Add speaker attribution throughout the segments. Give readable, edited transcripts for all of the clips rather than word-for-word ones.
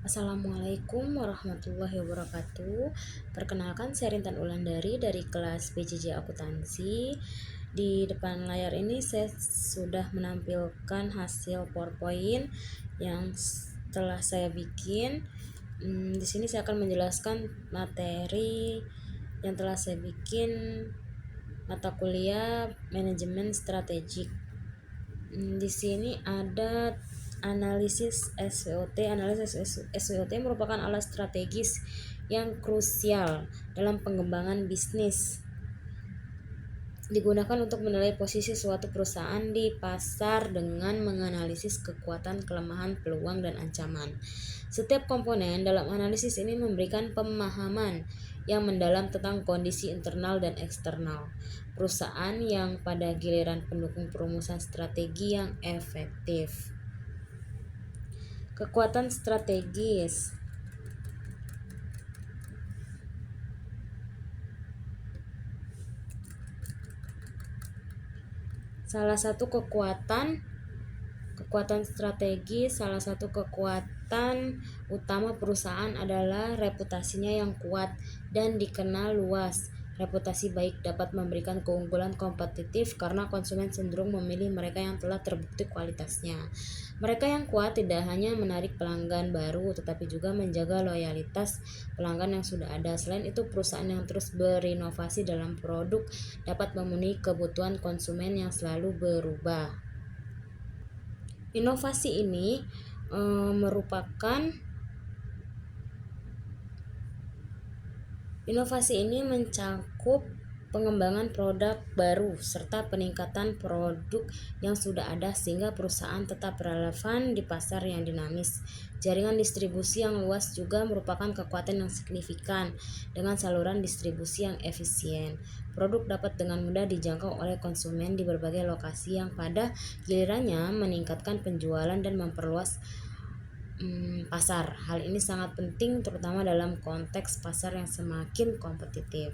Speaker 1: Assalamualaikum warahmatullahi wabarakatuh. Perkenalkan, saya Rintan Ulandari dari kelas PJJ Akuntansi. Di depan layar ini saya sudah menampilkan hasil PowerPoint yang telah saya bikin. Di sini saya akan menjelaskan materi yang telah saya bikin, mata kuliah manajemen strategik. Di sini ada analisis SWOT. Analisis SWOT merupakan alat strategis yang krusial dalam pengembangan bisnis. Digunakan untuk menilai posisi suatu perusahaan di pasar dengan menganalisis kekuatan, kelemahan, peluang, dan ancaman. Setiap komponen dalam analisis ini memberikan pemahaman yang mendalam tentang kondisi internal dan eksternal perusahaan yang pada giliran pendukung perumusan strategi yang efektif. Kekuatan strategis. Salah satu kekuatan utama perusahaan adalah reputasinya yang kuat dan dikenal luas. Reputasi baik dapat memberikan keunggulan kompetitif karena konsumen cenderung memilih mereka yang telah terbukti kualitasnya. Mereka yang kuat tidak hanya menarik pelanggan baru, tetapi juga menjaga loyalitas pelanggan yang sudah ada. Selain itu, perusahaan yang terus berinovasi dalam produk dapat memenuhi kebutuhan konsumen yang selalu berubah. Inovasi ini mencakup pengembangan produk baru serta peningkatan produk yang sudah ada sehingga perusahaan tetap relevan di pasar yang dinamis. Jaringan distribusi yang luas juga merupakan kekuatan yang signifikan. Dengan saluran distribusi yang efisien, produk dapat dengan mudah dijangkau oleh konsumen di berbagai lokasi yang pada gilirannya meningkatkan penjualan dan memperluas pasar. Hal ini sangat penting terutama dalam konteks pasar yang semakin kompetitif.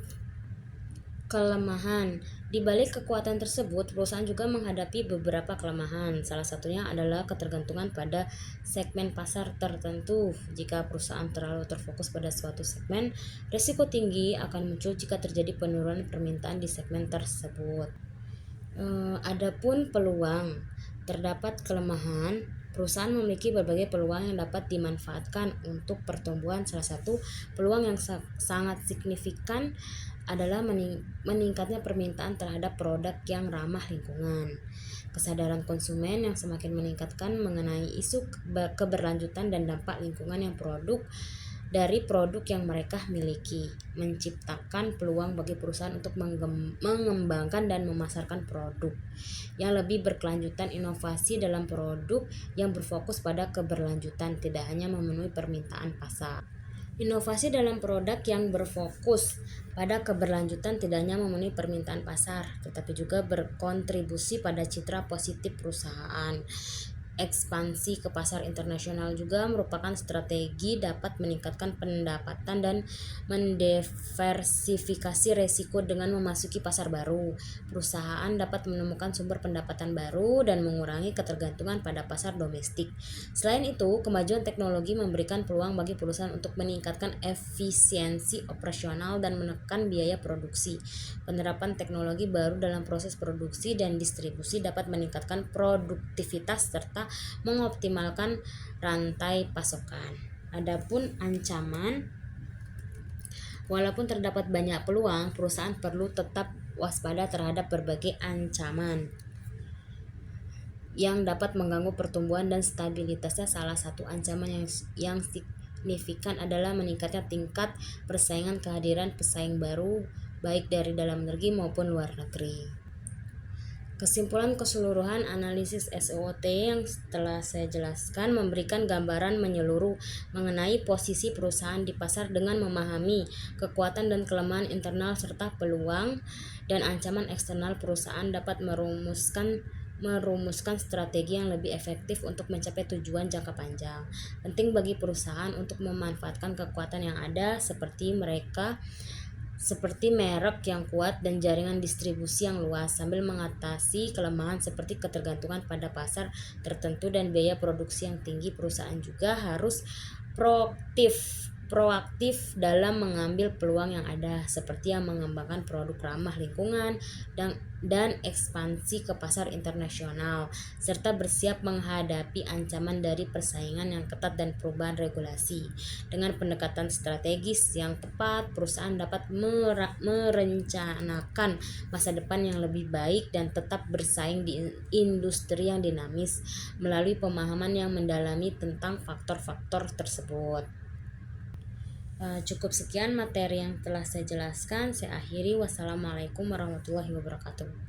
Speaker 1: Kelemahan. Di balik kekuatan tersebut, perusahaan juga menghadapi beberapa kelemahan. Salah satunya adalah ketergantungan pada segmen pasar tertentu. Jika perusahaan terlalu terfokus pada suatu segmen, risiko tinggi akan muncul jika terjadi penurunan permintaan di segmen tersebut. Adapun peluang, terdapat kelemahan. Perusahaan memiliki berbagai peluang yang dapat dimanfaatkan untuk pertumbuhan. Salah satu peluang yang sangat signifikan adalah meningkatnya permintaan terhadap produk yang ramah lingkungan. Kesadaran konsumen yang semakin meningkatkan mengenai isu keberlanjutan dan dampak lingkungan yang dari produk yang mereka miliki, menciptakan peluang bagi perusahaan untuk mengembangkan dan memasarkan produk yang lebih berkelanjutan. Inovasi dalam produk yang berfokus pada keberlanjutan tidak hanya memenuhi permintaan pasar. Inovasi dalam produk yang berfokus pada keberlanjutan tidak hanya memenuhi permintaan pasar, tetapi juga berkontribusi pada citra positif perusahaan. Ekspansi ke pasar internasional juga merupakan strategi dapat meningkatkan pendapatan dan mendiversifikasi resiko dengan memasuki pasar baru. Perusahaan dapat menemukan sumber pendapatan baru dan mengurangi ketergantungan pada pasar domestik. Selain itu, kemajuan teknologi memberikan peluang bagi perusahaan untuk meningkatkan efisiensi operasional dan menekan biaya produksi. Penerapan teknologi baru dalam proses produksi dan distribusi dapat meningkatkan produktivitas serta mengoptimalkan rantai pasokan. Adapun ancaman, walaupun terdapat banyak peluang, perusahaan perlu tetap waspada terhadap berbagai ancaman yang dapat mengganggu pertumbuhan dan stabilitasnya. Salah satu ancaman yang signifikan adalah meningkatnya tingkat persaingan kehadiran pesaing baru baik dari dalam negeri maupun luar negeri. Kesimpulan keseluruhan analisis SWOT yang telah saya jelaskan memberikan gambaran menyeluruh mengenai posisi perusahaan di pasar dengan memahami kekuatan dan kelemahan internal serta peluang dan ancaman eksternal. Perusahaan dapat merumuskan strategi yang lebih efektif untuk mencapai tujuan jangka panjang. Penting bagi perusahaan untuk memanfaatkan kekuatan yang ada seperti merek yang kuat dan jaringan distribusi yang luas sambil mengatasi kelemahan seperti ketergantungan pada pasar tertentu dan biaya produksi yang tinggi. Perusahaan juga harus proaktif dalam mengambil peluang yang ada, seperti yang mengembangkan produk ramah lingkungan dan ekspansi ke pasar internasional, serta bersiap menghadapi ancaman dari persaingan yang ketat dan perubahan regulasi. Dengan pendekatan strategis yang tepat, perusahaan dapat merencanakan masa depan yang lebih baik dan tetap bersaing di industri yang dinamis melalui pemahaman yang mendalami tentang faktor-faktor tersebut. Cukup sekian materi yang telah saya jelaskan. Saya akhiri. Wassalamualaikum warahmatullahi wabarakatuh.